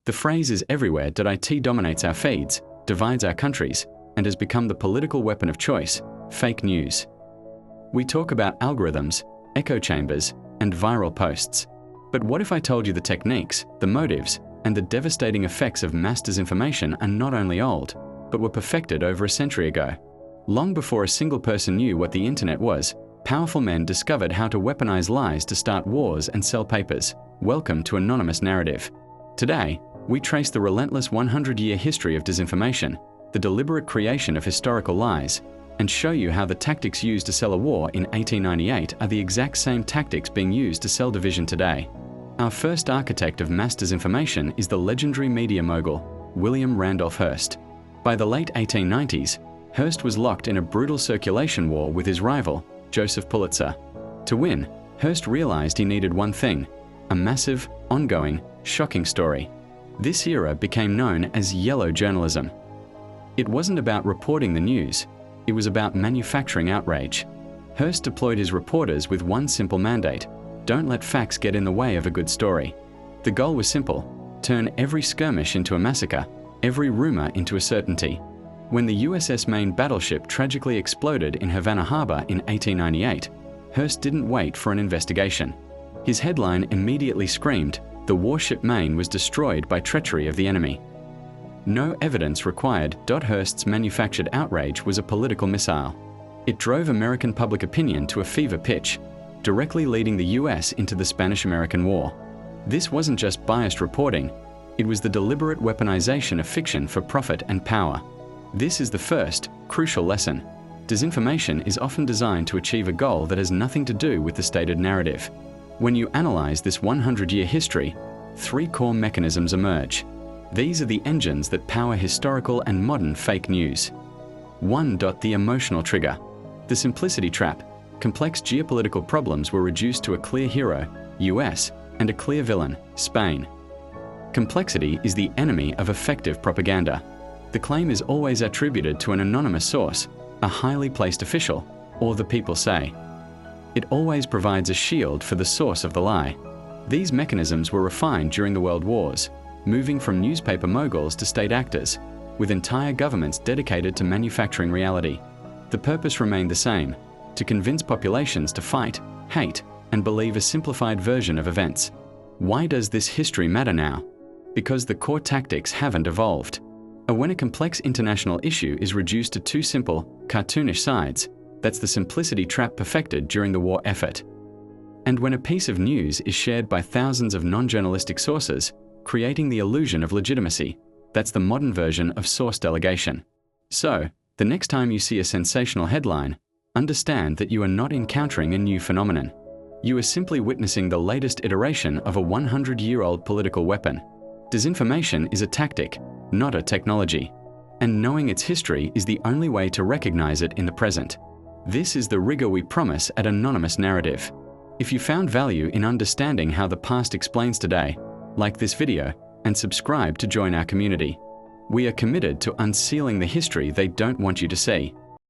The phrase is everywhere. It dominates our feeds, divides our countries, and has become the political weapon of choice: fake news. We talk about algorithms, echo chambers, and viral posts. But what if I told you the techniques, the motives, and the devastating effects of mass disinformation are not only old, but were perfected over a century ago? Long before a single person knew what the internet was, powerful men discovered how to weaponize lies to start wars and sell papers. Welcome to Anonymous Narrative. Today, we trace the relentless 100-year history of disinformation, the deliberate creation of historical lies, and show you how the tactics used to sell a war in 1898 are the exact same tactics being used to sell division today. Our first architect of mass disinformation is the legendary media mogul, William Randolph Hearst. By the late 1890s, Hearst was locked in a brutal circulation war with his rival, Joseph Pulitzer. To win, Hearst realized he needed one thing: a massive, ongoing, shocking story. This era became known as yellow journalism. It wasn't about reporting the news, it was about manufacturing outrage. Hearst deployed his reporters with one simple mandate: don't let facts get in the way of a good story. The goal was simple: turn every skirmish into a massacre, every rumor into a certainty. When the USS Maine battleship tragically exploded in Havana Harbor in 1898, Hearst didn't wait for an investigation. His headline immediately screamed, "The warship Maine was destroyed by treachery of the enemy." No evidence required. Hearst's manufactured outrage was a political missile. It drove American public opinion to a fever pitch, directly leading the US into the Spanish-American War. This wasn't just biased reporting, it was the deliberate weaponization of fiction for profit and power. This is the first, crucial lesson. Disinformation is often designed to achieve a goal that has nothing to do with the stated narrative. When you analyze this 100-year history, three core mechanisms emerge. These are the engines that power historical and modern fake news. 1. The emotional trigger. The simplicity trap. Complex geopolitical problems were reduced to a clear hero, US, and a clear villain, Spain. Complexity is the enemy of effective propaganda. The claim is always attributed to an anonymous source, a highly placed official, or the people say. It always provides a shield for the source of the lie. These mechanisms were refined during the World Wars, moving from newspaper moguls to state actors, with entire governments dedicated to manufacturing reality. The purpose remained the same: to convince populations to fight, hate, and believe a simplified version of events. Why does this history matter now? Because the core tactics haven't evolved. When a complex international issue is reduced to two simple, cartoonish sides, that's the simplicity trap perfected during the war effort. And when a piece of news is shared by thousands of non-journalistic sources, creating the illusion of legitimacy, that's the modern version of source delegation. So, the next time you see a sensational headline, understand that you are not encountering a new phenomenon. You are simply witnessing the latest iteration of a 100-year-old political weapon. Disinformation is a tactic, not a technology. And knowing its history is the only way to recognize it in the present. This is the rigor we promise at Anonymous Narrative. If you found value in understanding how the past explains today, like this video and subscribe to join our community. We are committed to unsealing the history they don't want you to see.